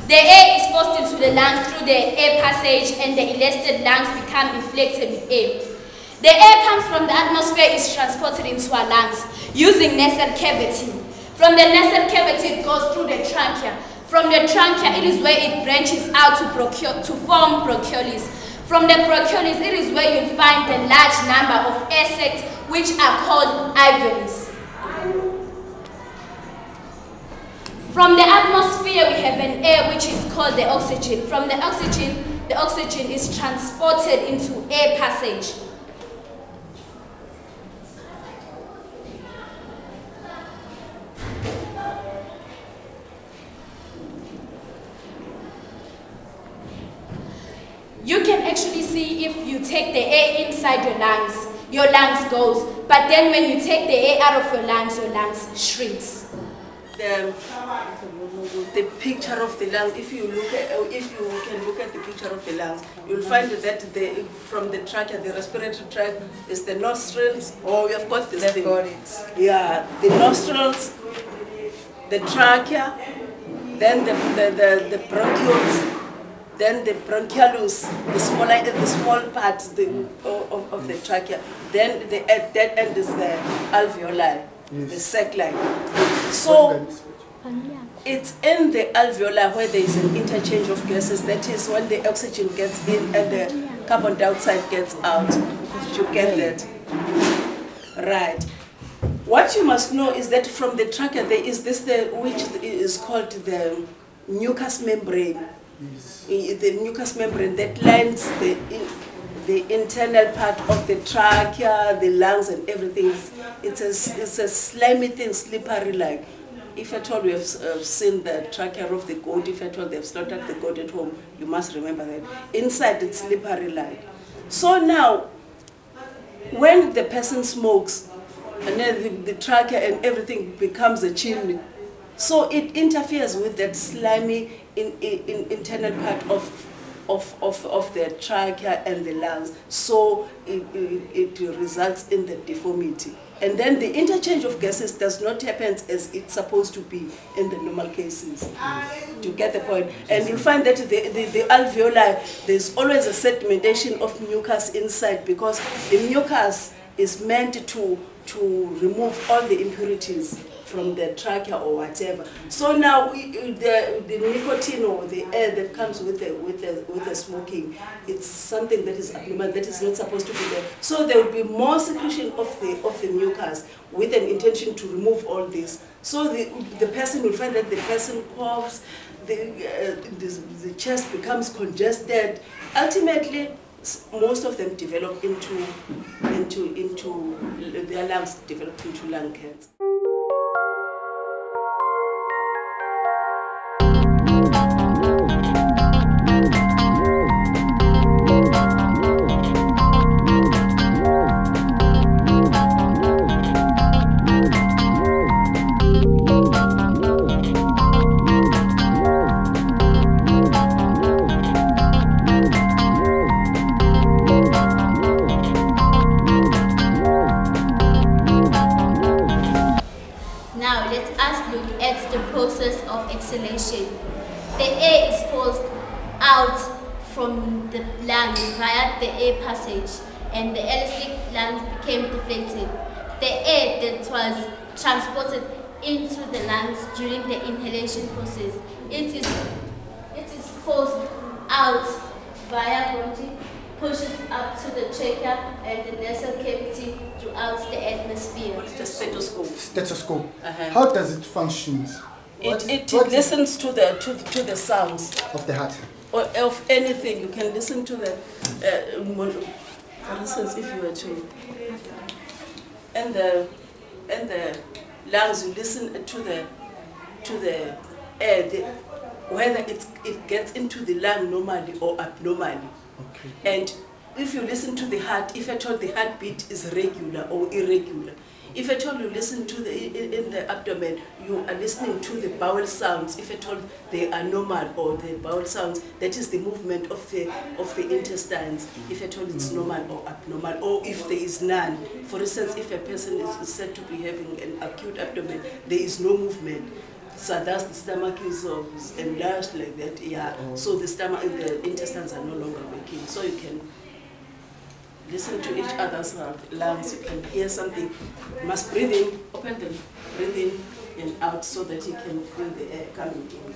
The air is forced into the lungs through the air passage, and the elastic lungs become inflated with air. The air comes from the atmosphere, is transported into our lungs using nasal cavity. From the nasal cavity, it goes through the trachea. From the trachea, it is where it branches out to form bronchioles. From the bronchioles, it is where you'll find the large number of air sacs, which are called alveoli. From the atmosphere, we have an air which is called the oxygen. From the oxygen is transported into air passage. You can actually see if you take the air inside your lungs goes, but then when you take the air out of your lungs shrinks. The picture of the lungs, if you can look at the picture of the lungs, you'll find that from the trachea, the respiratory tract is the nostrils. Oh, we have got this thing. Got it. Yeah, the nostrils, the trachea, then the bronchioles, then the bronchiolus, the small part of the trachea. Then that end is the alveoli, yes, the sac-like. So it's in the alveoli where there is an interchange of gases. That is when the oxygen gets in and the carbon dioxide gets out. You get that? Right. What you must know is that from the trachea there is this which is called the mucous membrane. Yes. The mucous membrane that lines the internal part of the trachea, the lungs, and everything. It's a slimy thing, slippery like. If at all you have seen the trachea of the goat, if at all they've slaughtered the goat at home, you must remember that. Inside it's slippery like. So now, when the person smokes, and then the trachea and everything becomes a chimney, so it interferes with that slimy internal part of the trachea and the lungs, so it results in the deformity. And then the interchange of gases does not happen as it's supposed to be in the normal cases. You get the point? And you'll find that the alveoli, there's always a sedimentation of mucus inside, because the mucus is meant to remove all the impurities from the trachea or whatever. So now the nicotine or the air that comes with the smoking, it's something that is abnormal, that is not supposed to be there. So there will be more secretion of the mucus with an intention to remove all this. So the person will find that the person coughs, the chest becomes congested. Ultimately, most of them develop into their lungs develop into lung cancer. Now let us look at the process of exhalation. The air is forced out from the lungs via the air passage, and the elastic lungs became deflated. The air that was transported into the lungs during the inhalation process, it is forced out via bronchi, pushes up to the trachea and the nasal cavity throughout the atmosphere. The stethoscope. Stethoscope. How does it function? It listens to the sounds of the heart. Or of anything. You can listen to the, for instance, if you were to, and the lungs, you listen to the air, whether it gets into the lung normally or abnormally. Okay. And if you listen to the heart, if at all the heartbeat is regular or irregular, if at all you listen to in the abdomen, you are listening to the bowel sounds. If at all they are normal, or the bowel sounds, that is the movement of the intestines. If at all it's normal or abnormal, or if there is none. For instance, if a person is said to be having an acute abdomen, there is no movement. So thus the stomach is enlarged like that, yeah. So the stomach, the intestines are no longer working. So you can listen to each other's lungs, you can hear something. You must breathe in, open them, breathe in and out so that you can feel the air coming in.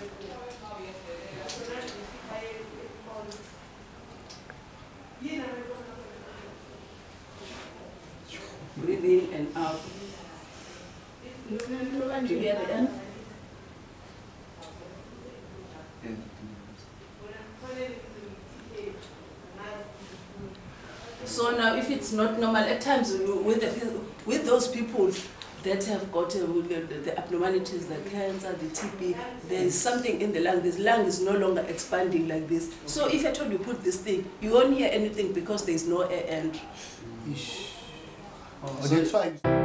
Breathe in and out. Do you hear the air? So now, if it's not normal, at times with those people that have got the abnormalities, the cancer, the TB, there is something in the lung. This lung is no longer expanding like this. So if at all you put this thing, you won't hear anything because there is no air entry. Oh, that's why.